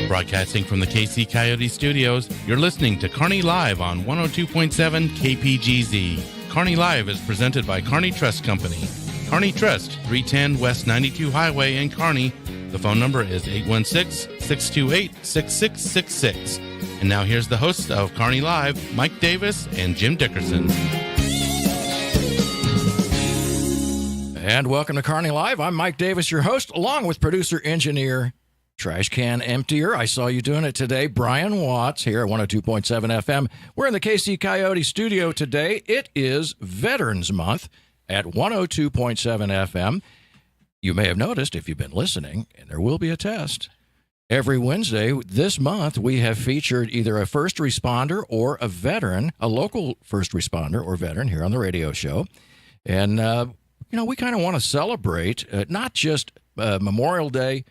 Broadcasting from the KC Coyote Studios, you're listening to Kearney Live on 102.7 KPGZ. Kearney Live is presented by Kearney Trust Company. Kearney Trust, 310 West 92 Highway in Kearney. The phone number is 816-628-6666. And now here's the hosts of Kearney Live, Mike Davis and Jim Dickerson. And welcome to Kearney Live. I'm Mike Davis, your host, along with producer, engineer, trash can emptier. I saw you doing it today. Brian Watts here at 102.7 FM. We're in the KC Coyote studio today. It is Veterans Month at 102.7 FM. You may have noticed if you've been listening, and there will be a test. Every Wednesday this month, we have featured either a first responder or a veteran, a local first responder or veteran here on the radio show. And, we kind of want to celebrate not just Memorial Day,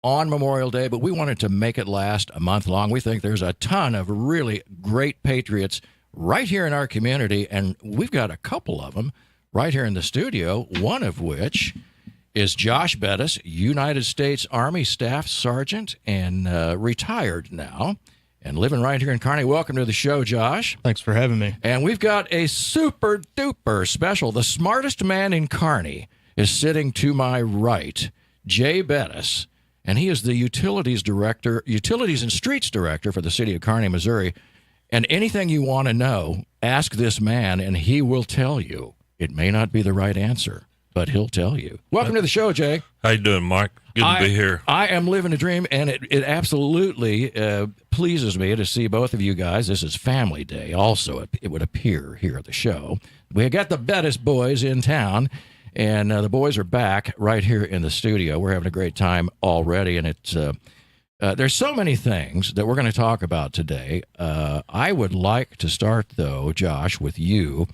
on Memorial Day, but we wanted to make it last a month long. We think there's a ton of really great patriots right here in our community, and we've got a couple of them right here in the studio, one of which is Josh Bettis, United States Army Staff Sergeant and retired now and living right here in Kearney. Welcome to the show, Josh. Thanks for having me. And we've got a super-duper special. The smartest man in Kearney is sitting to my right, Jay Bettis. And he is the Utilities and Streets Director for the city of Kearney, Missouri. And anything you want to know, ask this man, and he will tell you. It may not be the right answer, but he'll tell you. Welcome to the show, Jay. How you doing, Mike? Good to be here. I am living a dream, and it absolutely pleases me to see both of you guys. This is Family Day also, it would appear, here at the show. We got the Bettis boys in town. And the boys are back right here in the studio. We're having a great time already, and it's there's so many things that we're going to talk about today. I would like to start, though, Josh, with you.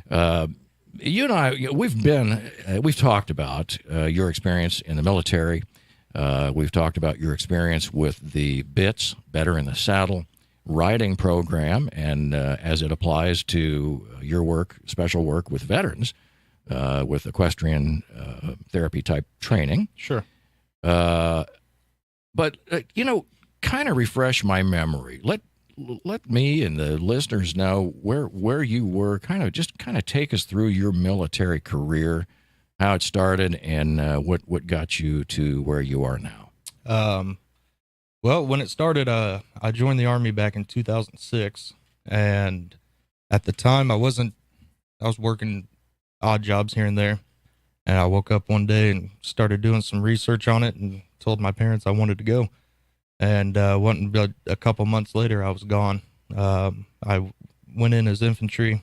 You and I, we've talked about your experience in the military. We've talked about your experience with the BITS, Better in the Saddle, riding program, and as it applies to your work, special work with veterans. With equestrian therapy type training. Sure. But kind of refresh my memory. Let me and the listeners know where you were. Kind of take us through your military career, how it started, and what got you to where you are now. Well, when it started, I joined the Army back in 2006, and at the time I was working odd jobs here and there, and I woke up one day and started doing some research on it and told my parents I wanted to go, and a couple months later I was gone. I went in as infantry.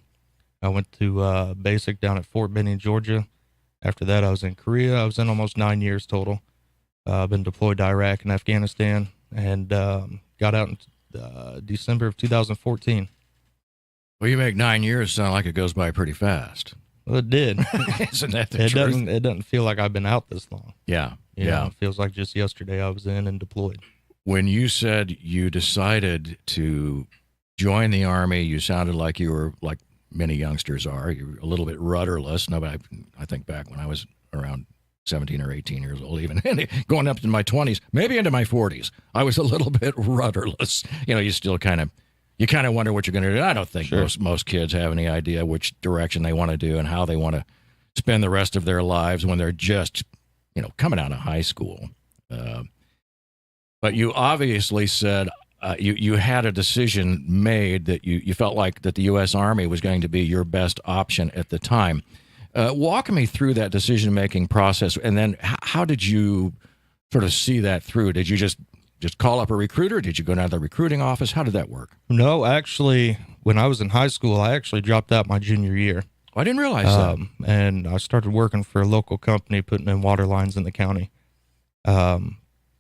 I went to basic down at Fort Benning, Georgia. After that I was in Korea. I was in almost 9 years total. I've been deployed to Iraq and Afghanistan, and got out in December of 2014. Well, you make 9 years sound like it goes by pretty fast. Well, it did. Isn't that the truth? It doesn't feel like I've been out this long. Yeah. It feels like just yesterday I was in and deployed. When you said you decided to join the Army, you sounded like you were, like many youngsters are, you were a little bit rudderless. Nobody, I think back when I was around 17 or 18 years old, even going up to my 20s, maybe into my 40s, I was a little bit rudderless. You still kind of wonder what you're going to do. I don't think most kids have any idea which direction they want to do and how they want to spend the rest of their lives when they're just, coming out of high school. But you obviously said you had a decision made that you felt like that the U.S. Army was going to be your best option at the time. Walk me through that decision-making process, and then how did you sort of see that through? Did you just call up a recruiter? Did you go down to the recruiting office? How did that work? No, actually, when I was in high school, I actually dropped out my junior year. I didn't realize that. And I started working for a local company putting in water lines in the county. And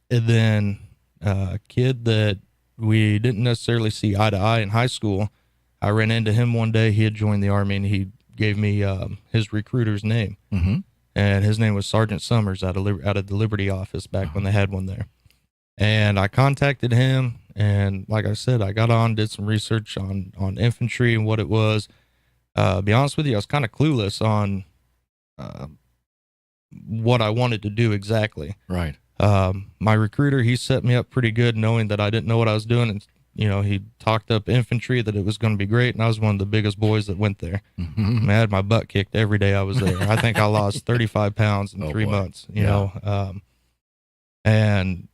then a kid that we didn't necessarily see eye to eye in high school, I ran into him one day. He had joined the Army, and he gave me his recruiter's name. Mm-hmm. And his name was Sergeant Summers out of the Liberty office back when they had one there. And I contacted him, and like I said, I got on, did some research on infantry and what it was. Be honest with you, I was kind of clueless on what I wanted to do exactly. Right. My recruiter, he set me up pretty good, knowing that I didn't know what I was doing. And, he talked up infantry that it was going to be great. And I was one of the biggest boys that went there. Mm-hmm. I had my butt kicked every day I was there. I think I lost 35 pounds in 3 months, you know? And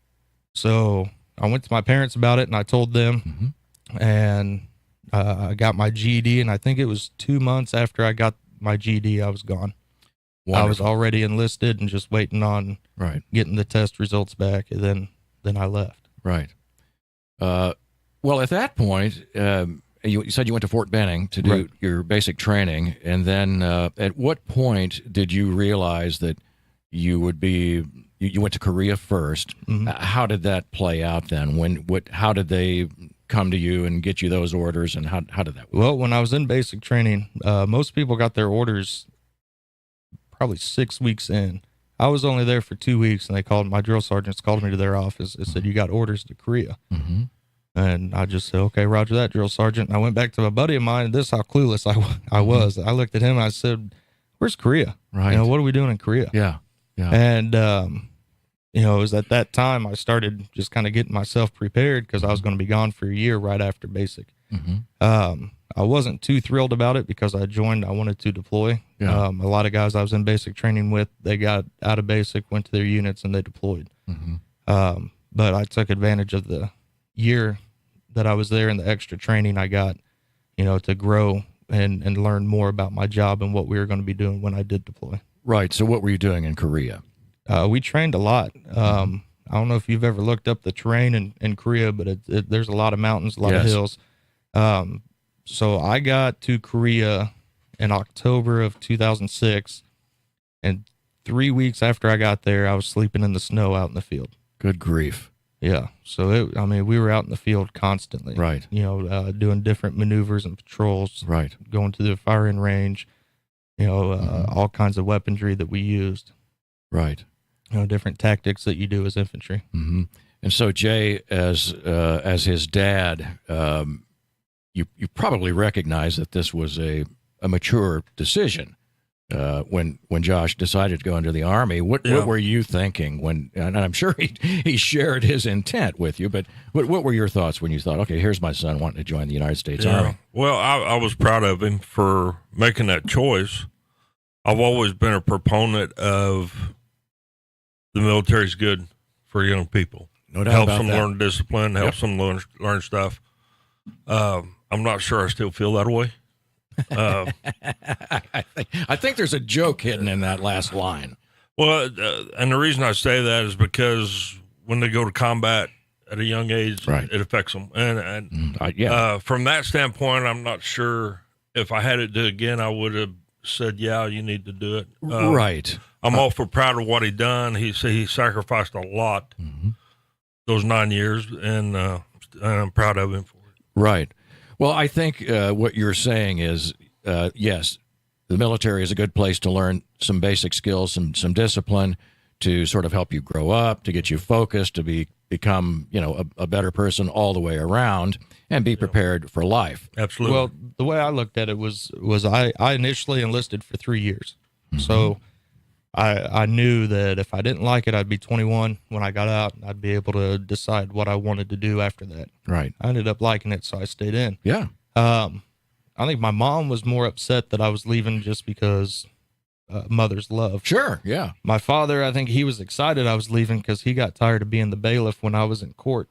so I went to my parents about it and I told them, and I got my GED. And I think it was 2 months after I got my GED, I was gone. Wonderful. I was already enlisted and just waiting on getting the test results back. And then I left. Right. Well, at that point, you said you went to Fort Benning to do your basic training. And then at what point did you realize that you would be, you went to Korea first? How did that play out then? How did they come to you and get you those orders, and how did that work? Well, when I was in basic training, most people got their orders probably 6 weeks in. I was only there for 2 weeks, and my drill sergeants called me to their office and said, "You got orders to Korea." And I just said, "Okay, roger that, drill sergeant." And I went back to a buddy of mine, and this is how clueless I was. I looked at him and I said, "Where's Korea? Right. What are we doing in Korea?" Yeah. And, it was at that time I started just kind of getting myself prepared, because I was going to be gone for a year right after basic. I wasn't too thrilled about it because I wanted to deploy. A lot of guys I was in basic training with, they got out of basic, went to their units, and they deployed. But I took advantage of the year that I was there and the extra training I got, to grow and learn more about my job and what we were going to be doing when I did deploy. Right. So what were you doing in Korea? We trained a lot. I don't know if you've ever looked up the terrain in Korea, but there's a lot of mountains, a lot of hills. So I got to Korea in October of 2006, and 3 weeks after I got there, I was sleeping in the snow out in the field. Good grief. Yeah. So we were out in the field constantly. Right. Doing different maneuvers and patrols. Right. Going to the firing range. All kinds of weaponry that we used. Right. Different tactics that you do as infantry. And so Jay, as his dad, you probably recognize that this was a mature decision when Josh decided to go into the Army. What were you thinking when? And I'm sure he shared his intent with you, but what were your thoughts when you thought, okay, here's my son wanting to join the United States Army? Well, I was proud of him for making that choice. I've always been a proponent of the military's good for young people. No doubt helps about them that. learn discipline, helps them learn stuff. I'm not sure I still feel that way. I think there's a joke hidden in that last line. Well, and the reason I say that is because when they go to combat at a young age, it affects them. And from that standpoint, I'm not sure if I had it do again, I would have said, "Yeah, you need to do it." Right. I'm awful proud of what he done. He sacrificed a lot those 9 years, and I'm proud of him for it. Right. Well, I think what you're saying is, yes, the military is a good place to learn some basic skills, some discipline to sort of help you grow up, to get you focused, to become a better person all the way around, and be prepared for life. Absolutely. Well, the way I looked at it was I initially enlisted for 3 years, so I knew that if I didn't like it, I'd be 21 when I got out, and I'd be able to decide what I wanted to do after that. Right. I ended up liking it, so I stayed in. Yeah. I think my mom was more upset that I was leaving just because mother's love. Sure, yeah. My father, I think he was excited I was leaving because he got tired of being the bailiff when I was in court,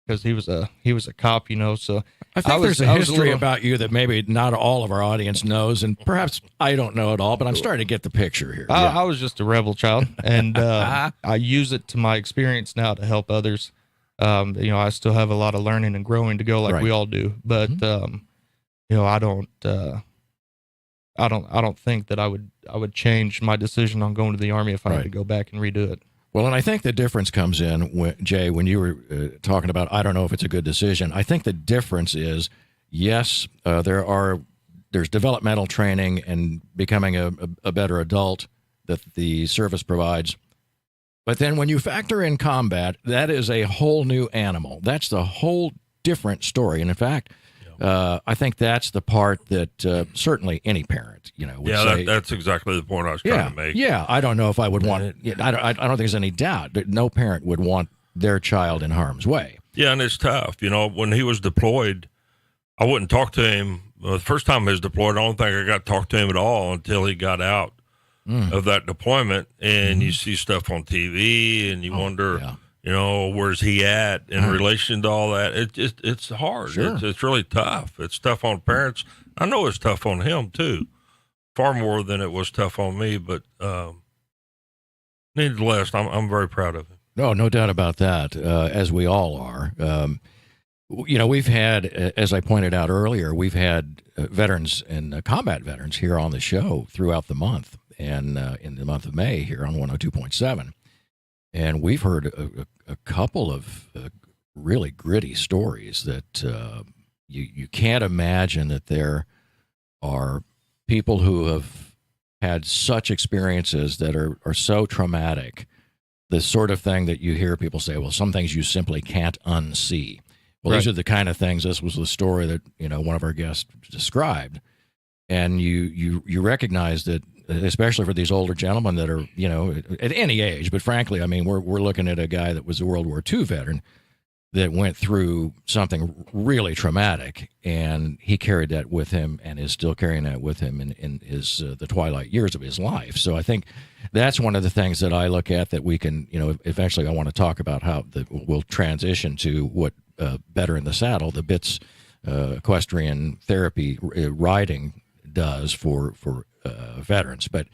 because he was a cop, so I think there's a history about you that maybe not all of our audience knows, and perhaps I don't know it all, but I'm starting to get the picture here. I was just a rebel child, and I use it to my experience now to help others. I still have a lot of learning and growing to go, like we all do, but I don't think that I would change my decision on going to the Army if I had to go back and redo it. Well, and I think the difference comes in, Jay, when you were talking about, I don't know if it's a good decision. I think the difference is, yes, there's developmental training and becoming a better adult that the service provides. But then when you factor in combat, that is a whole new animal. That's the whole different story. And in fact, I think that's the part that certainly any parent, would say. That's exactly the point I was trying to make. Yeah, I don't know if I would want it. I don't think there's any doubt that no parent would want their child in harm's way. Yeah, and it's tough. When he was deployed, I wouldn't talk to him. The first time he was deployed, I don't think I got to talk to him at all until he got out of that deployment. And you see stuff on TV, and you wonder, where's he at in relation to all that? It's hard. Sure. It's really tough. It's tough on parents. I know it's tough on him too, far more than it was tough on me. But nevertheless, I'm very proud of him. No doubt about that, as we all are. We've had, as I pointed out earlier, we've had veterans and combat veterans here on the show throughout the month, and in the month of May here on 102.7. And we've heard a couple of really gritty stories that you can't imagine that there are people who have had such experiences that are so traumatic. The sort of thing that you hear people say, well, some things you simply can't unsee. Well, These are the kind of things. This was the story that one of our guests described, and you recognize that, especially for these older gentlemen that are at any age. But frankly, I mean, we're looking at a guy that was a World War II veteran that went through something really traumatic, and he carried that with him and is still carrying that with him in his the twilight years of his life. So I think that's one of the things that I look at that we can, eventually I want to talk about how we'll transition to what Better in the Saddle, the BITS equestrian therapy riding does for veterans. But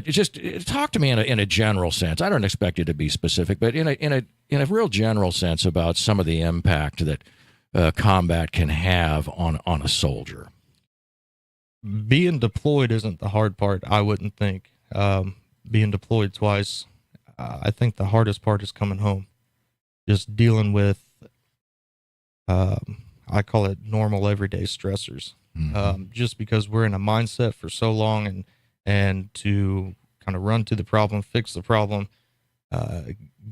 just talk to me in a general sense. I don't expect you to be specific, but in a real general sense about some of the impact that combat can have on a soldier. Being deployed isn't the hard part, I wouldn't think. Being deployed twice, I think the hardest part is coming home. Just dealing with, I call it normal everyday stressors. Just because we're in a mindset for so long and to kind of run to the problem, fix the problem,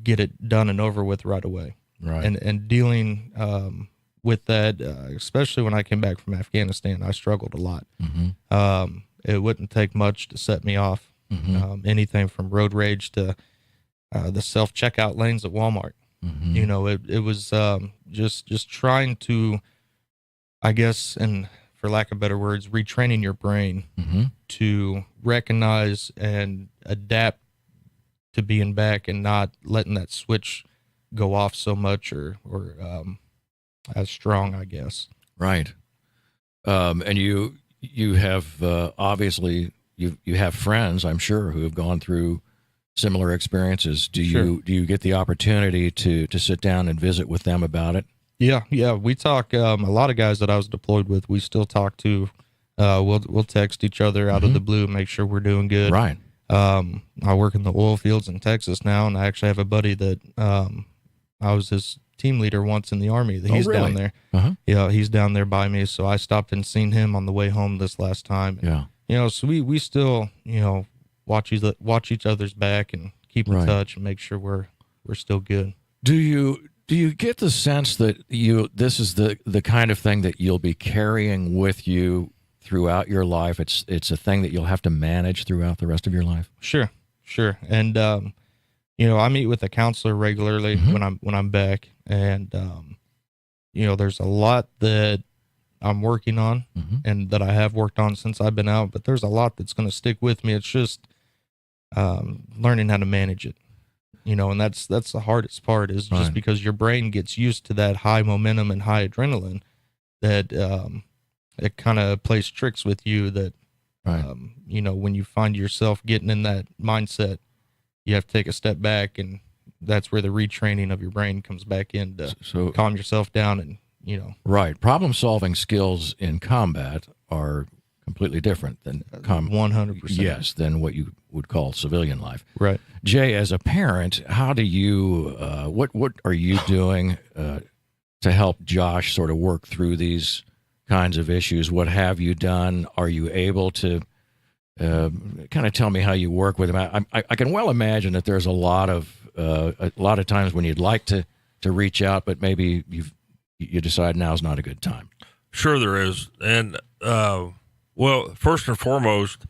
get it done and over with right away. Right. And dealing with that, especially when I came back from Afghanistan, I struggled a lot. It wouldn't take much to set me off. Anything from road rage to the self-checkout lanes at Walmart. It was just trying to, I guess, and for lack of better words, retraining your brain to recognize and adapt to being back and not letting that switch go off so much or as strong, I guess. Right. And you have obviously you have friends, I'm sure, who have gone through similar experiences. Do you get the opportunity to sit down and visit with them about it? Yeah. We talk. A lot of guys that I was deployed with, we still talk to. We'll text each other out of the blue, make sure we're doing good. Right. I work in the oil fields in Texas now, and I actually have a buddy that I was his team leader once in the Army. He's really? down there. Yeah, he's down there by me. So I stopped and seen him on the way home this last time. Yeah. So we still watch each other's back and keep in touch and make sure we're still good. Do you get the sense that this is the kind of thing that you'll be carrying with you throughout your life? It's a thing that you'll have to manage throughout the rest of your life? Sure. And I meet with a counselor regularly when I'm back, and there's a lot that I'm working on and that I have worked on since I've been out, but there's a lot that's going to stick with me. It's just learning how to manage it. And that's the hardest part is just because your brain gets used to that high momentum and high adrenaline that it kind of plays tricks with you that, when you find yourself getting in that mindset, you have to take a step back, and that's where the retraining of your brain comes back in to calm yourself down and, Right. Problem-solving skills in combat are completely different than 100%. Yes, than what you would call civilian life. Right. Jay, as a parent, how do you what are you doing to help Josh sort of work through these kinds of issues? What have you done? Are you able to kind of tell me how you work with him? I can well imagine that there's a lot of times when you'd like to reach out, but maybe you decide now's not a good time. Sure there is. And, well, first and foremost,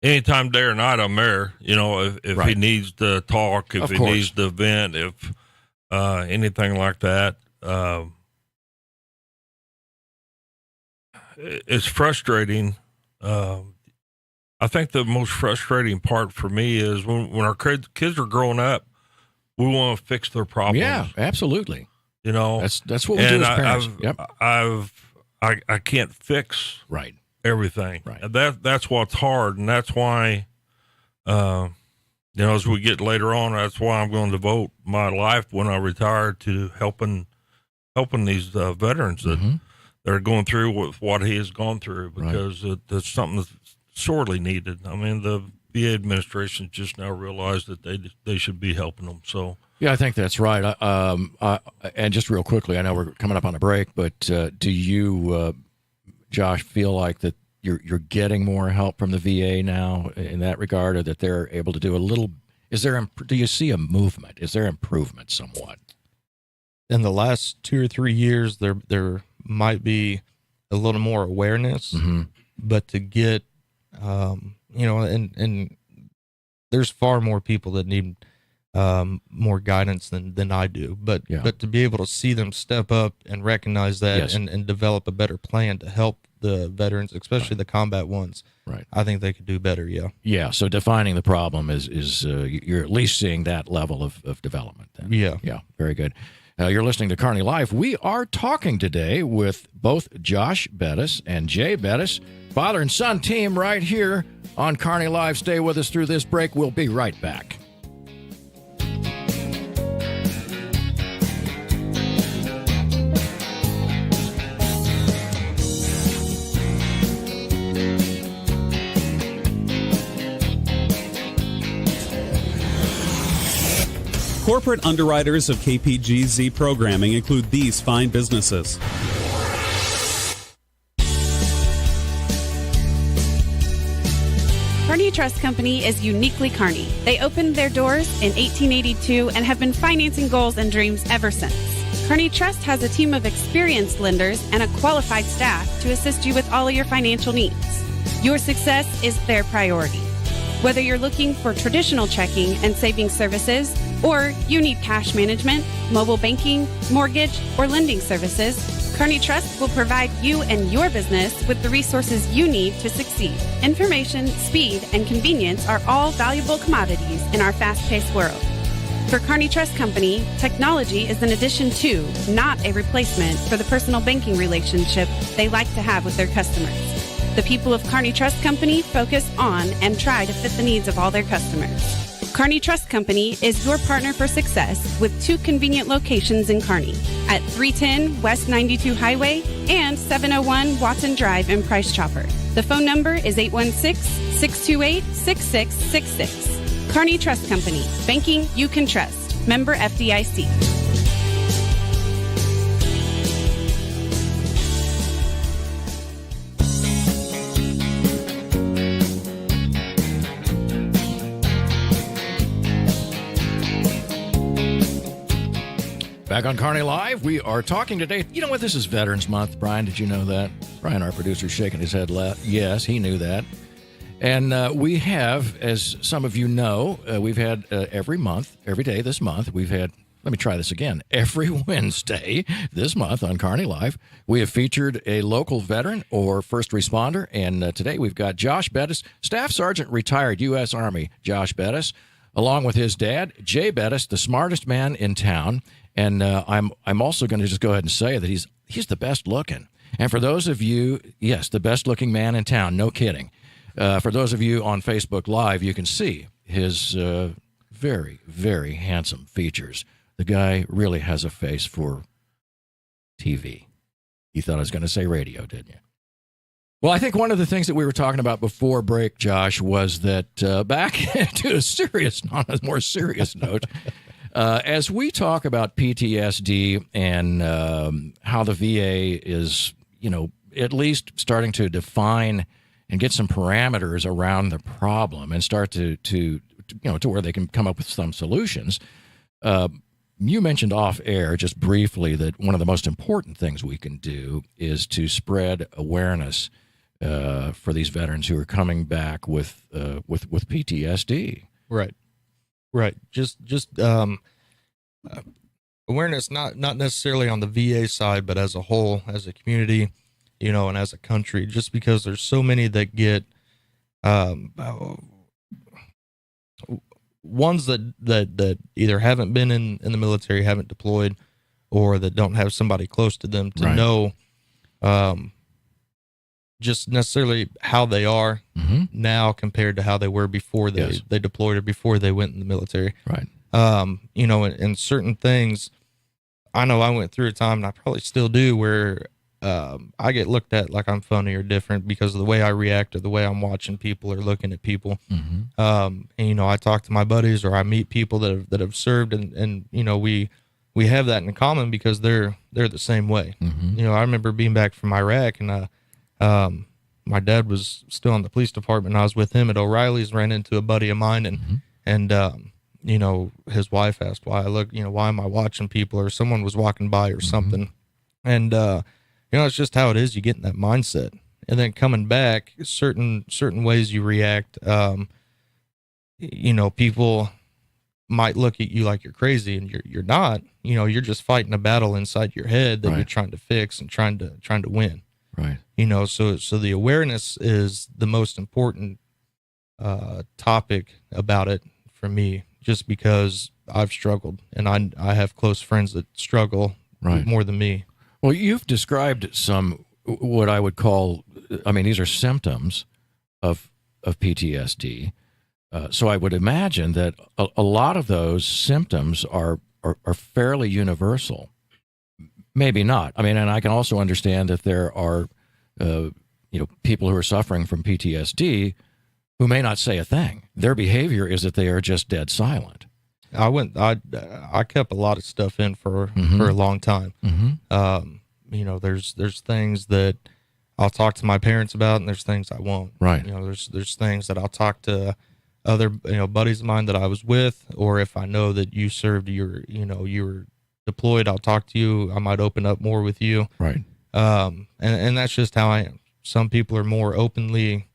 anytime day or night, I'm there. You know, if he needs to talk, if he needs to vent, if anything like that. It's frustrating. I think the most frustrating part for me is when our kids are growing up, we want to fix their problems. Yeah, absolutely. You know, that's what we do as parents. I can't fix everything. Right. That's what's hard, and that's why, you know, as we get later on, that's why I'm going to devote my life when I retire to helping these veterans that are going through with what he has gone through, because it's something that's sorely needed. I mean, the VA administration just now realized that they should be helping them. So. Yeah, I think that's right. And just real quickly, I know we're coming up on a break, but do you, Josh, feel like that you're getting more help from the VA now in that regard, or that they're able to do a little? Do you see a movement? Is there improvement somewhat? In the last 2 or 3 years, there might be a little more awareness, but to get, you know, and there's far more people that need more guidance than I do, but to be able to see them step up and recognize that and develop a better plan to help the veterans, especially the combat ones. Right. I think they could do better. Yeah. Yeah. So defining the problem is you're at least seeing that level of development then. Yeah. Yeah. Very good. You're listening to Kearney Live. We are talking today with both Josh Bettis and Jay Bettis, father and son team, right here on Kearney Live. Stay with us through this break. We'll be right back. Corporate underwriters of KPGZ programming include these fine businesses. Kearney Trust Company is uniquely Kearney. They opened their doors in 1882 and have been financing goals and dreams ever since. Kearney Trust has a team of experienced lenders and a qualified staff to assist you with all of your financial needs. Your success is their priority. Whether you're looking for traditional checking and savings services, or you need cash management, mobile banking, mortgage, or lending services, Kearney Trust will provide you and your business with the resources you need to succeed. Information, speed, and convenience are all valuable commodities in our fast-paced world. For Kearney Trust Company, technology is an addition to, not a replacement for the personal banking relationship they like to have with their customers. The people of Kearney Trust Company focus on and try to fit the needs of all their customers. Kearney Trust Company is your partner for success with 2 convenient locations in Kearney at 310 West 92 Highway and 701 Watson Drive in Price Chopper. The phone number is 816-628-6666. Kearney Trust Company, banking you can trust. Member FDIC. Back on Kearney Live, we are talking today. You know what? This is Veterans Month. Brian, did you know that? Brian, our producer, shaking his head left. Yes, he knew that. And we have, as some of you know, we've had every day this month, we've had, let me try this again, every Wednesday this month on Kearney Live, we have featured a local veteran or first responder. And today we've got Josh Bettis, Staff Sergeant, retired U.S. Army Josh Bettis, along with his dad, Jay Bettis, the smartest man in town. And I'm also going to just go ahead and say that he's the best looking. And for those of you, yes, the best looking man in town, no kidding. For those of you on Facebook Live, you can see his very, very handsome features. The guy really has a face for TV. You thought I was going to say radio, didn't you? Well, I think one of the things that we were talking about before break, Josh, was that back to on a more serious note, as we talk about PTSD and how the VA is, at least starting to define and get some parameters around the problem and start to where they can come up with some solutions. You mentioned off air just briefly that one of the most important things we can do is to spread awareness for these veterans who are coming back with PTSD. Right. Just awareness, not necessarily on the VA side, but as a whole, as a community, and as a country. Just because there's so many that get ones that either haven't been in the military, haven't deployed, or that don't have somebody close to them to know just necessarily how they are now compared to how they were before they deployed or before they went in the military. Right. And certain things, I know I went through a time, and I probably still do, where I get looked at like I'm funny or different because of the way I react or the way I'm watching people or looking at people. And, I talk to my buddies or I meet people that have served, and we have that in common because they're the same way. I remember being back from Iraq, and my dad was still in the police department. I was with him at O'Reilly's, ran into a buddy of mine, and his wife asked why I look, why am I watching people, or someone was walking by or something. And, it's just how it is. You get in that mindset, and then coming back, certain ways you react. People might look at you like you're crazy, and you're not. You're just fighting a battle inside your head that you're trying to fix and trying to win. Right. So the awareness is the most important topic about it for me, just because I've struggled, and I have close friends that struggle more than me. Well, you've described some, what I would call, these are symptoms of PTSD. So I would imagine that a lot of those symptoms are fairly universal. Maybe not. And I can also understand that there are, people who are suffering from PTSD who may not say a thing. Their behavior is that they are just dead silent. I kept a lot of stuff in for a long time. There's things that I'll talk to my parents about, and there's things I won't. Right. There's things that I'll talk to other buddies of mine that I was with, or if I know that you served, you were deployed, I'll talk to you. I might open up more with you. Right. And that's just how I am. Some people are more openly,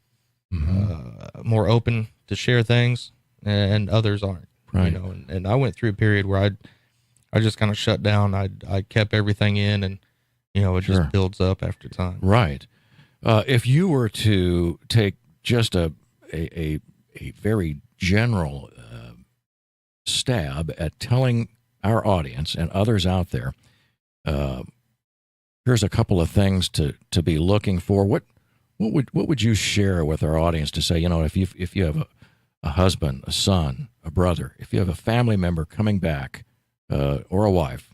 more open to share things, and others aren't. Right. And I went through a period where I just kind of shut down. I kept everything in, and it just builds up after time. Right. If you were to take just a very general stab at telling our audience and others out there, here's a couple of things to be looking for. What would you share with our audience to say, if you have a husband, a son, a brother, if you have a family member coming back, or a wife,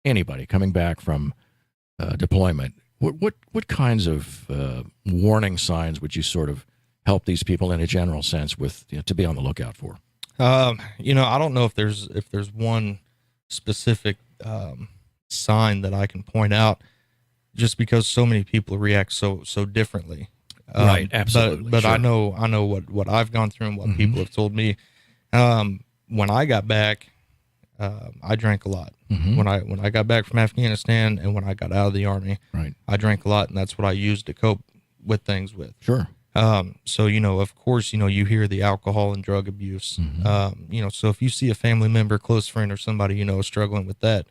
anybody coming back from deployment, what kinds of warning signs would you sort of help these people in a general sense with to be on the lookout for? I don't know if there's one specific sign that I can point out, just because so many people react so differently. Right, absolutely. But sure. I know what I've gone through and what people have told me. When I got back, I drank a lot. When I got back from Afghanistan and when I got out of the Army, I drank a lot, and that's what I used to cope with things with. Sure. So, of course, you hear the alcohol and drug abuse. So if you see a family member, close friend, or somebody, struggling with that,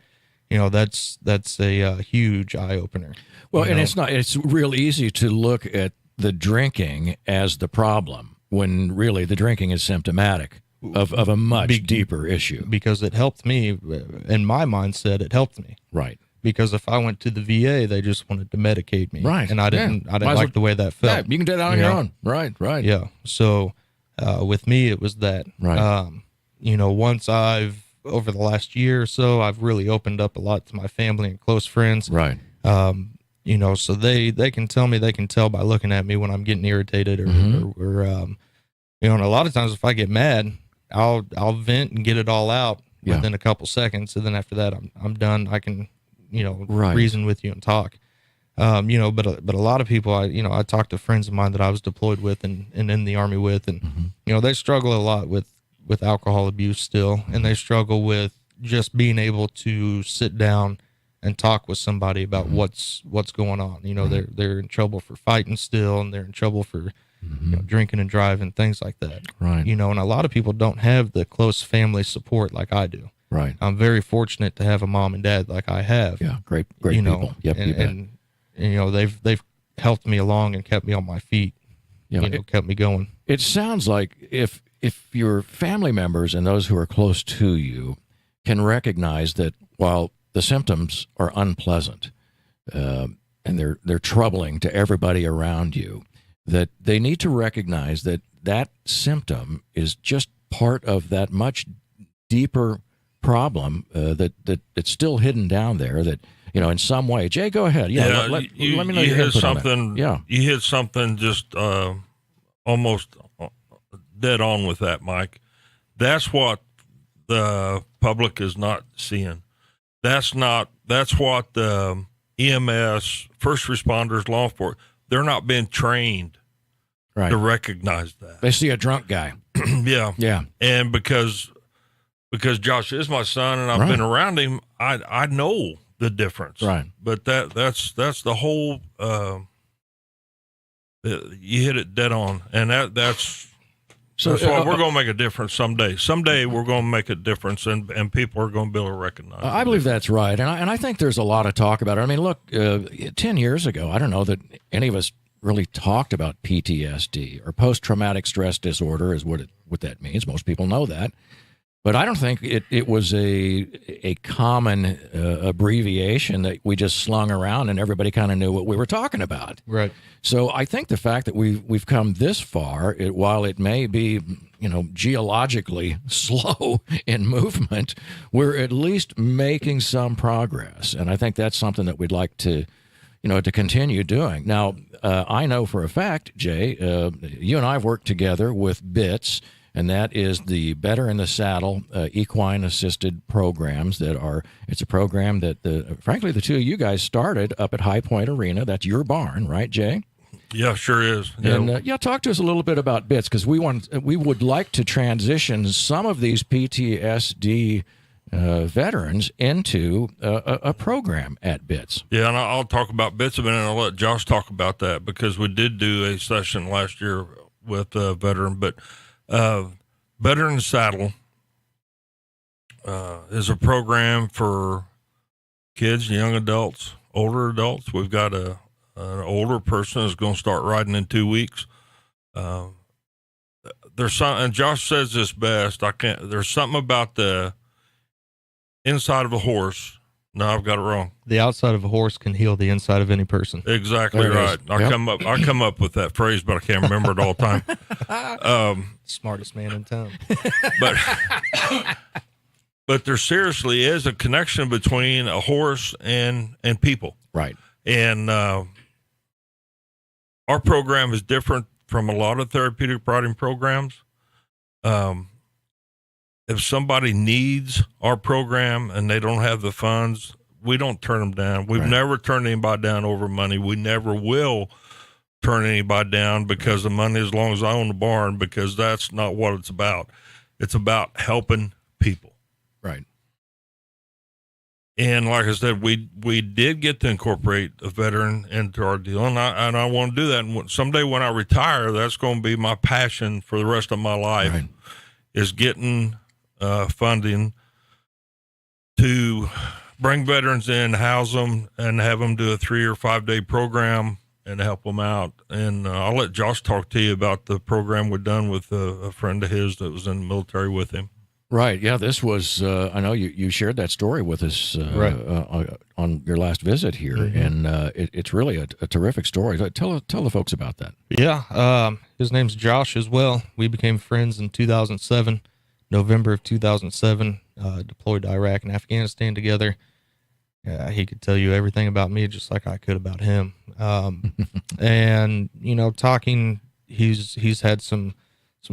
that's a huge eye opener. Well, and it's real easy to look at the drinking as the problem when really the drinking is symptomatic of a much deeper issue. Because it helped me, in my mindset, it helped me. Right. Because if I went to the VA, they just wanted to medicate me. Right. And I didn't like the way that felt. Yeah, you can do that on your own. Right. Yeah. So with me, it was that. Right. Once over the last year or so, I've really opened up a lot to my family and close friends. Right. So they can tell me, they can tell by looking at me when I'm getting irritated or and a lot of times if I get mad, I'll vent and get it all out within a couple seconds. And then after that, I'm done. I can, reason with you and talk. But a lot of people, I talk to friends of mine that I was deployed with and in the Army with, and, they struggle a lot with alcohol abuse still. And they struggle with just being able to sit down and talk with somebody about what's going on. You know, they're in trouble for fighting still, and they're in trouble for you know, drinking and driving, things like that. Right. You know, and a lot of people don't have the close family support like I do. Right. I'm very fortunate to have a mom and dad like I have. Yeah, great you know, people. Yep, and you know, they've helped me along and kept me on my feet. You know, kept me going. It sounds like if your family members and those who are close to you can recognize that while the symptoms are unpleasant and they're troubling to everybody around you, that they need to recognize that that symptom is just part of that much deeper problem that's still hidden down there. That, you know, in some way. Jay, go ahead. Yeah, let me know your input on that. Yeah, you hit something just almost dead on with that, Mike. That's what the public is not seeing. That's what the EMS, first responders, law enforcement, they're not being trained to recognize that. They see a drunk guy. Yeah. Yeah. And because Josh is my son and I've been around him, I know the difference. Right. But that's the whole you hit it dead on. And that's why we're going to make a difference someday. Someday we're going to make a difference, and people are going to be able to recognize it. I believe that's right. And I think there's a lot of talk about it. I mean, look, 10 years ago, I don't know that any of us really talked about PTSD or post-traumatic stress disorder is what that means. Most people know that. But I don't think it was a common abbreviation that we just slung around and everybody kind of knew what we were talking about. Right. So I think the fact that we've come this far, while it may be, you know, geologically slow in movement, we're at least making some progress. And I think that's something that we'd like to, you know, to continue doing. Now, I know for a fact, Jay, you and I have worked together with BITS, and that is the Better in the Saddle equine assisted programs it's a program that frankly the two of you guys started up at High Point Arena. That's your barn, right, Jay? Yeah, sure is. Yeah. And talk to us a little bit about BITS, because we would like to transition some of these PTSD veterans into a program at BITS. Yeah, and I'll talk about BITS a minute, and I'll let Josh talk about that, because we did do a session last year with a veteran, but Better in the Saddle is a program for kids, young adults, older adults. We've got an older person who's going to start riding in 2 weeks. There's something, and Josh says this best. There's something about the inside of a horse. No, I've got it wrong. The outside of a horse can heal the inside of any person. Exactly right. I come up with that phrase, but I can't remember it all the time. Smartest man in town. But there seriously is a connection between a horse and people. Right. And our program is different from a lot of therapeutic riding programs. If somebody needs our program and they don't have the funds, we don't turn them down. We've never turned anybody down over money. We never will turn anybody down because of money, as long as I own the barn, because that's not what it's about. It's about helping people. Right. And like I said, we did get to incorporate a veteran into our deal, and I want to do that. And someday when I retire, that's going to be my passion for the rest of my life, is getting funding to bring veterans in, house them, and have them do a 3 or 5 day program and help them out. And I'll let Josh talk to you about the program we've done with a friend of his that was in the military with him. Right. Yeah, this was, I know you shared that story with us on your last visit here, and it's really a terrific story. Tell the folks about that. Yeah, his name's Josh as well. We became friends in 2007, November of 2007, deployed to Iraq and Afghanistan together. He could tell you everything about me just like I could about him. And, you know, talking, he's had some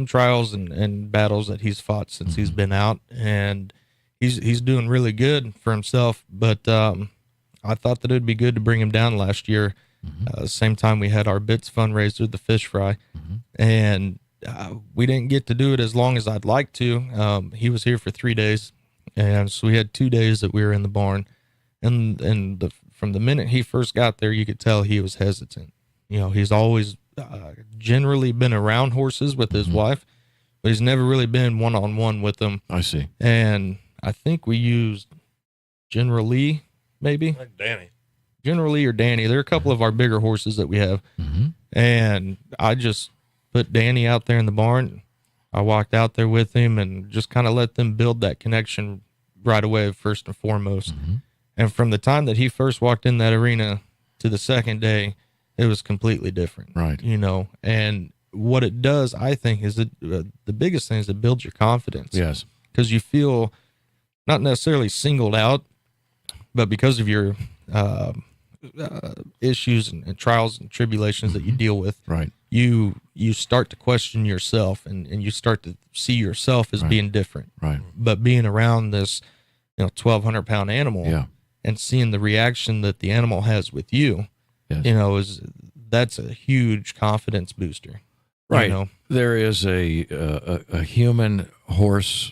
trials and battles that he's fought since he's been out, and he's doing really good for himself. But I thought that it'd be good to bring him down last year. Same time we had our BITS fundraiser, the fish fry, and we didn't get to do it as long as I'd like to. He was here for 3 days, And so we had 2 days that we were in the barn, and from the minute he first got there, you could tell he was hesitant. He's always generally been around horses with his wife, but he's never really been one-on-one with them. I see. And I think we used General Lee, maybe? Like Danny. General Lee or Danny. They're a couple of our bigger horses that we have. And I just put Danny out there in the barn. I walked out there with him and just kind of let them build that connection right away, first and foremost. And from the time that he first walked in that arena to the second day, it was completely different. Right. And what it does, I think, is that the biggest thing is it builds your confidence. Yes. Because you feel not necessarily singled out, but because of your issues and trials and tribulations that you deal with, right, you start to question yourself, and you start to see yourself as being different. Right. But being around this 1,200-pound animal and seeing the reaction that the animal has with you, that's a huge confidence booster. Right. There is a human horse